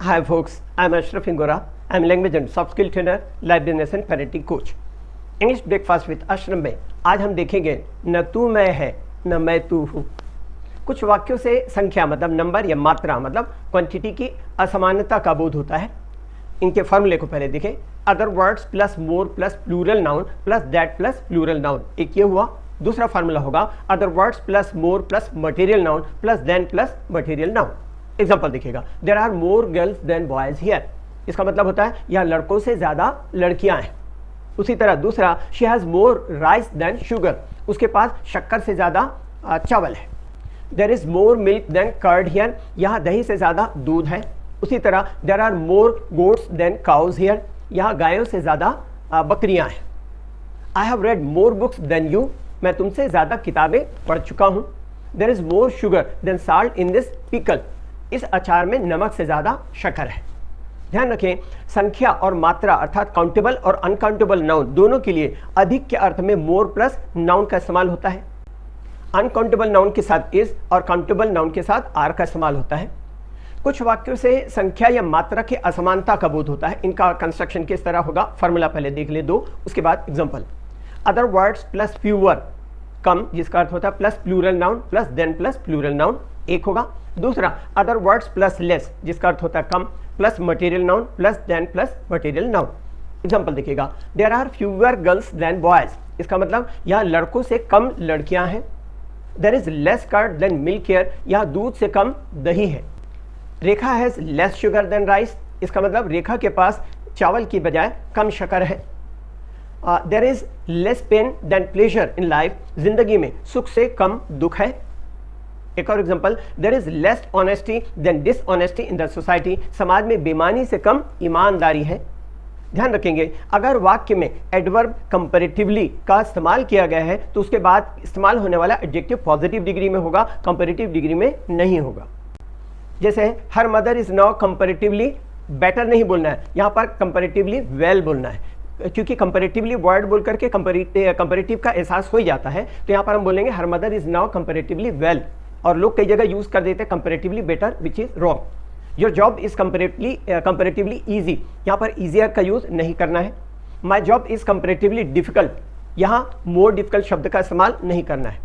Hi folks, I'm Ashraf Ingora. I'm language and soft skill trainer, librarian and parenting coach. English breakfast with Ashraf में आज हम देखेंगे न तू मैं है न मैं तू हूँ। कुछ वाक्यों से संख्या मतलब नंबर या मात्रा मतलब क्वांटिटी की असमानता का बोध होता है। इनके फॉर्मूले को पहले देखें। Other words plus more plus plural noun plus that plus plural noun, एक ये हुआ। दूसरा फार्मूला होगा other words plus more plus material noun plus than plus material noun. Example देखिएगा, there are more girls than boys here. इसका मतलब होता है यहाँ लड़कों से ज़्यादा लड़कियाँ हैं। उसी तरह दूसरा, she has more rice than sugar, उसके पास शक्कर से ज़्यादा चावल है। There is more milk than curd here, यहाँ दही से ज़्यादा दूध है। उसी तरह there are more goats than cows here, यहाँ गायों से ज़्यादा बकरियाँ हैं। I have read more books than you, मैं तुमसे ज़्यादा किताबें पढ़ चुका हूँ। There is more sugar than salt in this pickle, इस अचार में नमक से ज़्यादा शक्कर है। ध्यान रखें, संख्या और मात्रा अर्थात काउंटेबल और अनकाउंटेबल नाउन दोनों के लिए अधिक के अर्थ में मोर प्लस नाउन का इस्तेमाल होता है। अनकाउंटेबल नाउन के साथ इज और काउंटेबल नाउन के साथ आर का इस्तेमाल होता है। कुछ वाक्यों से संख्या या मात्रा की असमानता का बोध होता है। इनका कंस्ट्रक्शन किस तरह होगा, फॉर्मूला पहले देख ले दो, उसके बाद example. Other words plus fewer कम, जिसका अर्थ होता है plus plural noun plus than plus plural noun, एक होगा। दूसरा अदर वर्ड्स प्लस लेस, जिसका अर्थ होता है कम plus material noun plus than plus material noun. Example देखिएगा, there are fewer girls than boys, इसका मतलब यहाँ लड़कों से कम लड़कियां हैं। There is less curd than milk here, यहाँ दूध से कम दही है। Rekha has less sugar than rice, इसका मतलब रेखा के पास चावल की बजाय कम शक्कर है। There is less pain than pleasure in life, जिंदगी में सुख से कम दुख है। एक और example, there is less honesty than dishonesty in the society, समाज में बेईमानी से कम ईमानदारी है। ध्यान रखेंगे, अगर वाक्य में एडवर्ब कंपैरेटिवली का इस्तेमाल किया गया है तो उसके बाद इस्तेमाल होने वाला एडजेक्टिव पॉजिटिव डिग्री में होगा, कंपैरेटिव डिग्री में नहीं होगा। जैसे her mother is now comparatively better नहीं बोलना है, यहाँ पर कंपैरेटिवली वेल बोलना है, क्योंकि कंपैरेटिवली वर्ड बोल करके कंपैरेटिव का एहसास हो ही जाता है। तो यहाँ पर हम बोलेंगे her mother is now comparatively well, और लोग कई जगह यूज कर देते हैं comparatively better, which is wrong. Your job is comparatively easy, यहाँ पर ईजियर का यूज नहीं करना है। My job is comparatively difficult, यहाँ मोर डिफिकल्ट शब्द का इस्तेमाल नहीं करना है।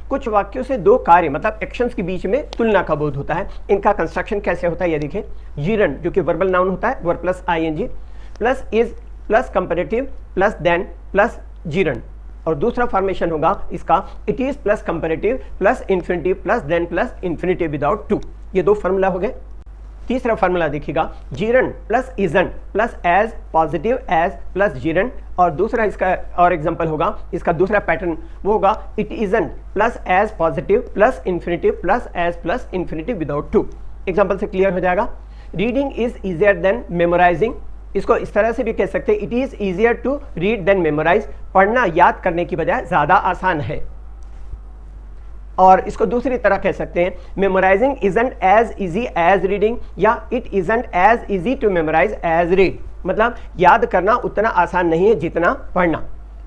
कुछ वाक्यों से दो कार्य मतलब एक्शंस के बीच में तुलना का बोध होता है। इनका कंस्ट्रक्शन कैसे होता है ये देखें। जीरन जो कि वर्बल नाउन होता है, verb plus ING plus is plus comparative plus than plus gerund, और दूसरा फॉर्मेशन होगा इसका it is plus comparative plus infinitive plus than plus infinitive without to. ये दो फार्मूला हो गए। तीसरा फार्मूला देखिएगा, gerund plus isn't plus as positive as plus gerund, और दूसरा इसका और एग्जांपल होगा, इसका दूसरा पैटर्न वो होगा it isn't plus as positive plus infinitive plus as plus infinitive without to. Example से क्लियर हो जाएगा। Reading is easier than memorising, इसको इस तरह से भी कह सकते हैं, it is easier to read than memorise, पढ़ना याद करने की बजाय ज़्यादा आसान है। और इसको दूसरी तरह कह सकते हैं, memorising isn't as easy as reading, या it isn't as easy to memorise as read, मतलब याद करना उतना आसान नहीं है जितना पढ़ना।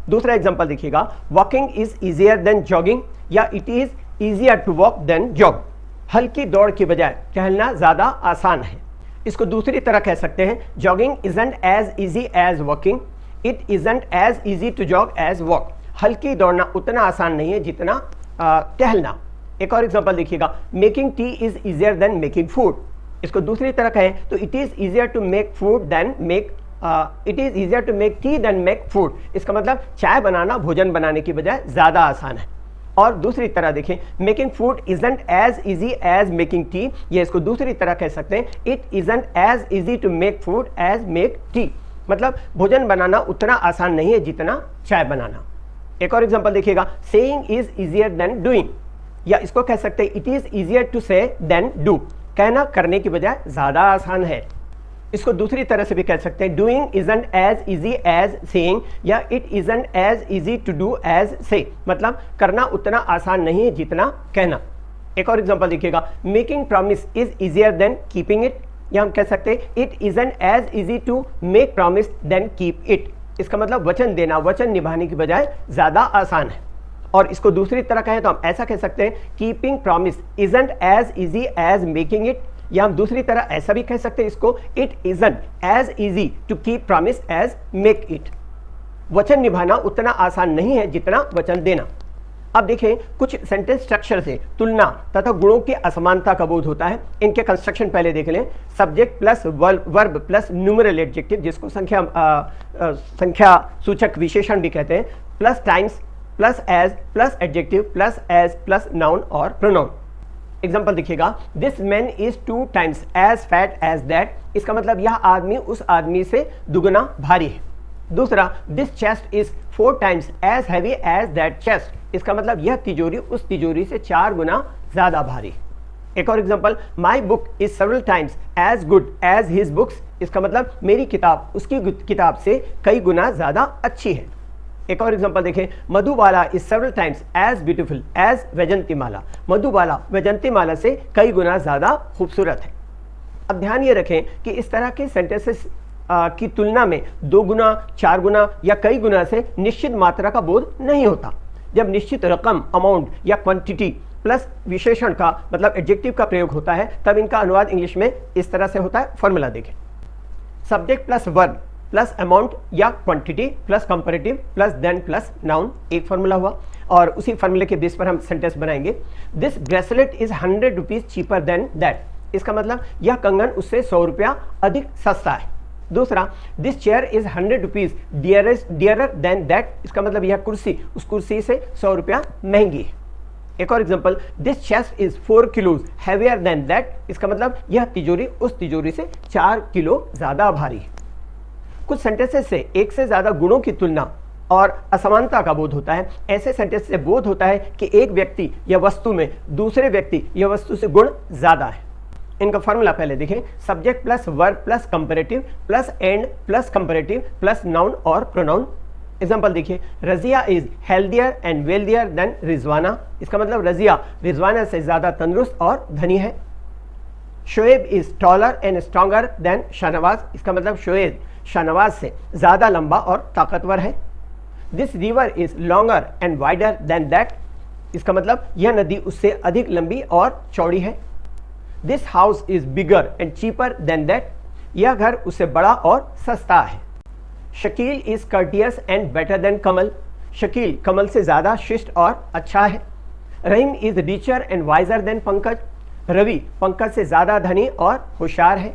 दूसरा एग्जांपल देखिएगा, walking is easier than jogging, या it is easier to walk than jog, हल्की दौड़ की बजाय टहलना ज़्यादा आसान है। इसको दूसरी तरह कह सकते हैं, jogging isn't as easy as walking, it isn't as easy to jog as walk, हल्की दौड़ना उतना आसान नहीं है जितना टहलना। एक और एग्जांपल देखिएगा, making tea is easier than making food, इसको दूसरी तरह कहें तो it is easier to make food than make it is easier to make tea than make food, इसका मतलब चाय बनाना भोजन बनाने की बजाय ज़्यादा आसान है। और दूसरी तरह देखें, making food isn't as easy as making tea, ये इसको दूसरी तरह कह सकते हैं, it isn't as easy to make food as make tea, मतलब भोजन बनाना उतना आसान नहीं है जितना चाय बनाना। एक और एग्जांपल देखिएगा, saying is easier then doing, या इसको कह सकते हैं इट इज इजियर टू से देन डू, कहना करने की बजाय ज़्यादा आसान है। इसको दूसरी तरह से भी कह सकते हैं, doing isn't as easy as saying, या it isn't as easy to do as say, मतलब करना उतना आसान नहीं है जितना कहना। एक और एग्जांपल देखिएगा, making promise is easier than keeping it, या हम कह सकते हैं it isn't as easy to make promise than keep it, इसका मतलब वचन देना वचन निभाने की बजाय ज़्यादा आसान है। और इसको दूसरी तरह कहें तो हम ऐसा कह सकते हैं, keeping promise isn't as easy as making it, या हम दूसरी तरह ऐसा भी कह सकते हैं इसको, it isn't as easy to keep promise as make it. वचन निभाना उतना आसान नहीं है जितना वचन देना। अब देखें, कुछ सेंटेंस स्ट्रक्चर से तुलना तथा गुणों की असमानता का बोध होता है। इनके कंस्ट्रक्शन पहले देख लें। Subject plus verb plus numeral adjective, जिसको संख्या सूचक विशेषण भी कहते हैं, plus times plus as plus adjective plus as plus noun और प्रोनाउन। एग्जाम्पल देखिएगा, this man is 2 times as fat as that, इसका मतलब यह आदमी उस आदमी से दुगना भारी है। दूसरा, this chest is 4 times as heavy as that chest, इसका मतलब यह तिजोरी उस तिजोरी से 4 गुना ज्यादा भारी। एक और example, my book is several times as good as his books, इसका मतलब मेरी किताब उसकी किताब से कई गुना ज्यादा अच्छी है। एक और एग्जांपल देखें, Madhubala is several times as beautiful as Vyjayanthimala, Madhubala Vyjayanthimala से कई गुना ज्यादा खूबसूरत है। अब ध्यान ये रखें कि इस तरह के सेंटेंसेस की तुलना में 2 गुना, 4 गुना या कई गुना से निश्चित मात्रा का बोध नहीं होता। जब निश्चित रकम, अमाउंट या क्वांटिटी प्लस विशेषण का मतलब एडजेक्टिव का प्रयोग होता है, तब इनका अनुवाद इंग्लिश में इस तरह से होता है। फॉर्मूला देखें, subject plus verb plus amount या quantity plus comparative plus than plus noun, एक फॉर्मूला हुआ। और उसी फॉर्मूले के बेस पर हम सेंटेंस बनाएंगे। This bracelet is 100 rupees cheaper than that, इसका मतलब यह कंगन उससे 100 रुपया अधिक सस्ता है। दूसरा, this chair is 100 rupees dearer than that, इसका मतलब यह कुर्सी उस कुर्सी से 100 रुपया महंगी है। एक और example, this chest is 4 kilos heavier than that, इसका मतलब यह तिजोरी उस तिजोरी से 4 किलो ज्यादा भारी है। कुछ सेंटेंसेस से एक से ज्यादा गुणों की तुलना और असमानता का बोध होता है। ऐसे सेंटेंस से बोध होता है कि एक व्यक्ति या वस्तु में दूसरे व्यक्ति या वस्तु से गुण ज्यादा है। इनका फॉर्मूला पहले देखें, subject plus verb plus comparative plus and plus comparative plus noun और प्रोनाउन। एग्जांपल देखिए, Razia is healthier and wealthier than Rizwana, इसका मतलब रजिया रिजवाना से ज्यादा तंदुरुस्त और धनी है। Shoaib is taller and stronger than Shahnawaz, इसका मतलब शोएब शाहनवाज से ज्यादा लंबा और ताकतवर है। This river is longer and wider than that, इसका मतलब यह नदी उससे अधिक लंबी और चौड़ी है। This house is bigger and cheaper than that, यह घर उससे बड़ा और सस्ता है। Shakeel is courteous and better than Kamal, Shakeel Kamal से ज्यादा शिष्ट और अच्छा है। Rahim is richer and wiser than Pankaj, Ravi Pankaj से ज्यादा धनी और होशियार है।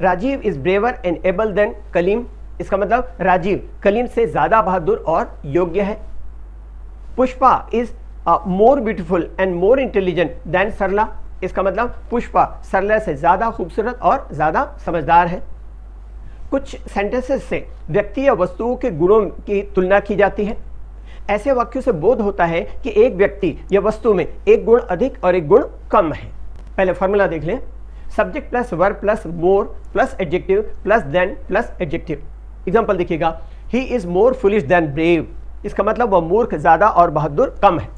Rajeev is braver and able than Kaleem, इसका मतलब राजीव कलीम से ज्यादा बहादुर और योग्य है। Pushpa is more beautiful and more intelligent than Sarla, इसका मतलब पुष्पा सरला से ज्यादा खूबसूरत और ज्यादा समझदार है। कुछ सेंटेंसेस से व्यक्ति या वस्तुओं के गुणों की तुलना की जाती है। ऐसे वाक्यों से बोध होता है कि एक व्यक्ति या वस्तु में एक गुण अधिक और एक गुण कम है। पहले फॉर्मूला देख लें, subject plus verb plus more plus adjective plus than plus adjective. Example देखिएगा, he is more foolish than brave, इसका मतलब वह मूर्ख ज्यादा और बहादुर कम है।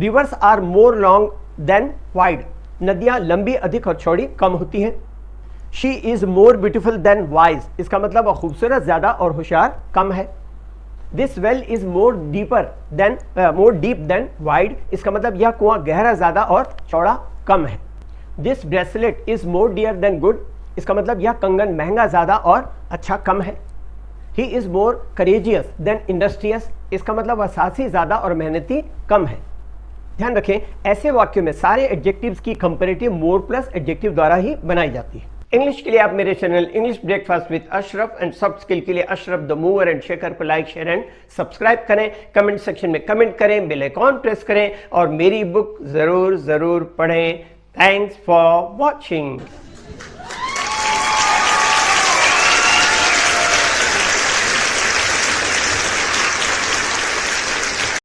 Rivers are more long than wide, नदियां लंबी अधिक और चौड़ी कम होती हैं। She is more beautiful than wise, इसका मतलब वह खूबसूरत ज्यादा और होशियार कम है। This well is more deep than wide, इसका मतलब यह कुआं गहरा ज्यादा और चौड़ा कम है। This bracelet is more dear than good, इसका मतलब यह कंगन महंगा ज्यादा और अच्छा कम है। He is more courageous than industrious, इसका मतलब वह साहसी ज्यादा और मेहनती कम है। ध्यान रखें, ऐसे वाक्यों में सारे एडजेक्टिव्स की कंपैरेटिव मोर प्लस एडजेक्टिव द्वारा ही बनाई जाती है। इंग्लिश के लिए आप मेरे channel English breakfast with Ashraf and soft skill के लिए Ashraf the mover and shaker पर लाइक, शेयर एंड सब्सक्राइब करें। कमेंट सेक्शन में कमेंट करें, बेल आइकॉन प्रेस करें और मेरी बुक जरूर पढ़ें। Thanks for watching.